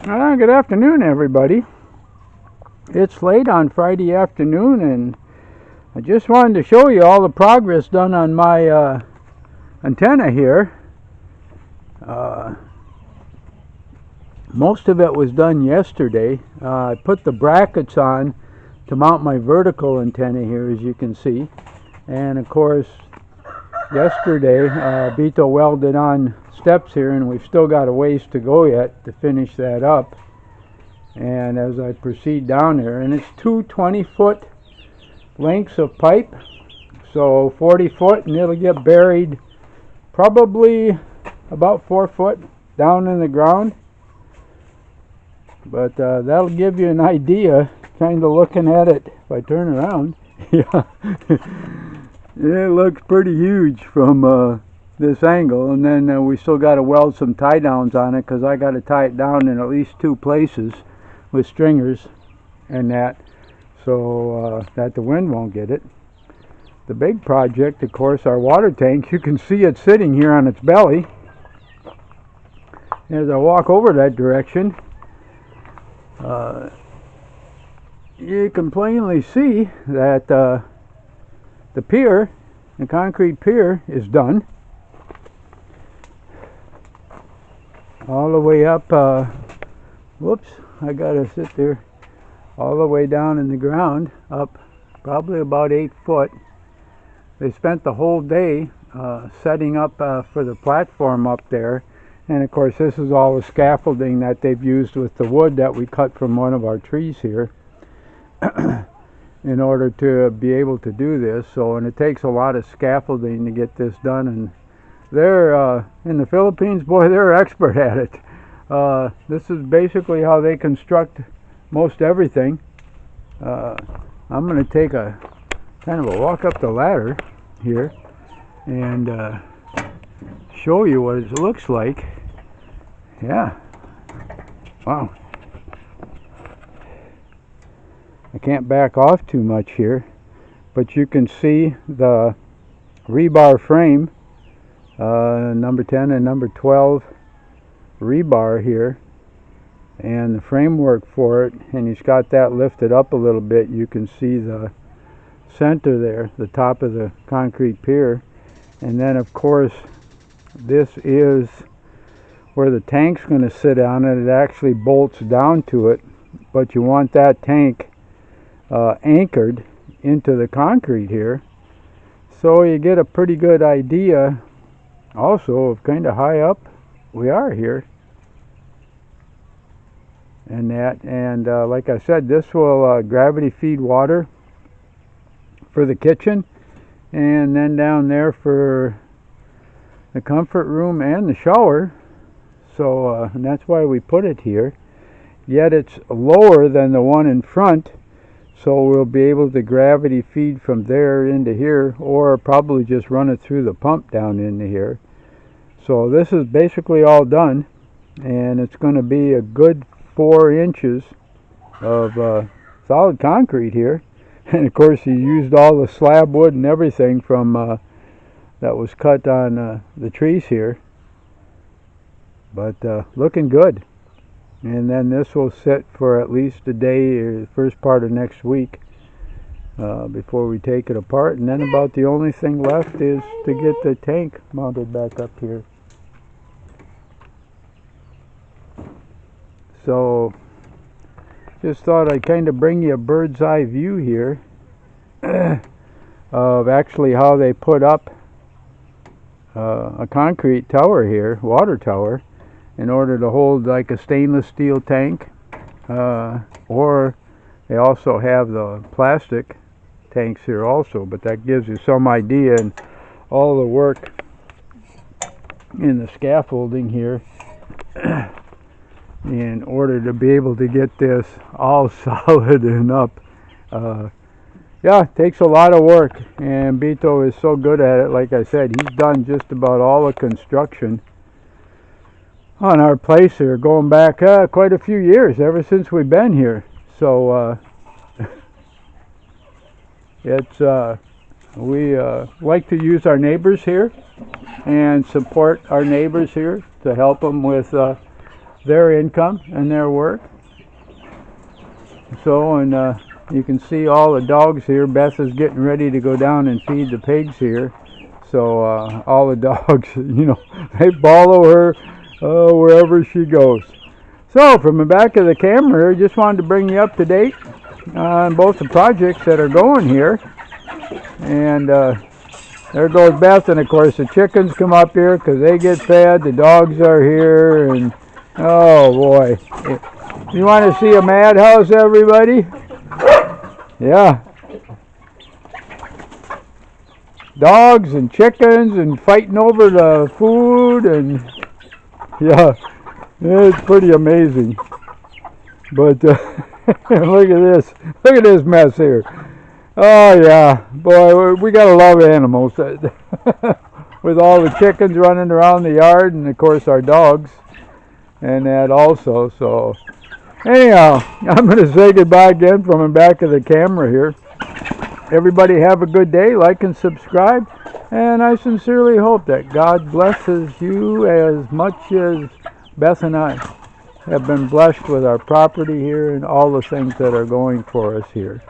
Good afternoon, everybody. It's late on Friday afternoon, and I just wanted to show you all the progress done on my antenna here. Most of it was done yesterday. I put the brackets on to mount my vertical antenna here, as you can see. And of course, yesterday, Beto welded on steps here, and we've still got a ways to go yet to finish that up. And as I proceed down there, and it's two 20-foot lengths of pipe, so 40 foot, and it'll get buried probably about 4 foot down in the ground. But that'll give you an idea, kind of looking at it. If I turn around, yeah, it looks pretty huge from this angle. And then we still got to weld some tie downs on it, because I got to tie it down in at least 2 places with stringers and that, so that the wind won't get it. The big project, of course, our water tank. You can see it sitting here on its belly. As I walk over that direction, you can plainly see that the pier, the concrete pier, is done. All the way up, whoops, I gotta sit there, all the way down in the ground, up probably about 8 foot. They spent the whole day setting up for the platform up there. And of course, this is all the scaffolding that they've used with the wood that we cut from one of our trees here in order to be able to do this. So, and it takes a lot of scaffolding to get this done. And they're in the Philippines, boy, they're expert at it. This is basically how they construct most everything. I'm going to take a kind of a walk up the ladder here and show you what it looks like. Yeah, wow. I can't back off too much here, but you can see the rebar frame, number 10 and number 12 rebar here, and the framework for it. And he's got that lifted up a little bit. You can see the center there, the top of the concrete pier. And then of course, this is where the tank's going to sit on, and it actually bolts down to it. But you want that tank anchored into the concrete here, so you get a pretty good idea also of kind of high up we are here. And that, and like I said, this will gravity feed water for the kitchen, and then down there for the comfort room and the shower. So and that's why we put it here. Yet it's lower than the one in front, so we'll be able to gravity feed from there into here, or probably just run it through the pump down into here. So this is basically all done, and it's going to be a good 4 inches of solid concrete here. And of course, he used all the slab wood and everything from that was cut on the trees here. But looking good. And then this will sit for at least a day, or the first part of next week, before we take it apart. And then about the only thing left is to get the tank mounted back up here. So just thought I'd kind of bring you a bird's eye view here of actually how they put up a concrete tower here, water tower, in order to hold like a stainless steel tank, or they also have the plastic tanks here also. But that gives you some idea, and all the work in the scaffolding here in order to be able to get this all solid and up. Yeah, it takes a lot of work, and Beto is so good at it. Like I said, he's done just about all the construction on our place here, going back quite a few years, ever since we've been here. So it's we like to use our neighbors here and support our neighbors here to help them with their income and their work. So, and you can see all the dogs here. Beth is getting ready to go down and feed the pigs here. So all the dogs, you know, they follow her wherever she goes. So from the back of the camera, I just wanted to bring you up to date on both the projects that are going here. And there goes Beth, and of course the chickens come up here because they get fed. The dogs are here, and oh boy. You want to see a madhouse, everybody? Yeah. Dogs and chickens and fighting over the food, and yeah, it's pretty amazing. But look at this mess here. Oh yeah, boy, we gotta love animals. With all the chickens running around the yard, and of course our dogs, and that also. So anyhow, I'm going to say goodbye again from the back of the camera here. Everybody have a good day, like and subscribe, and I sincerely hope that God blesses you as much as Beth and I have been blessed with our property here and all the things that are going for us here.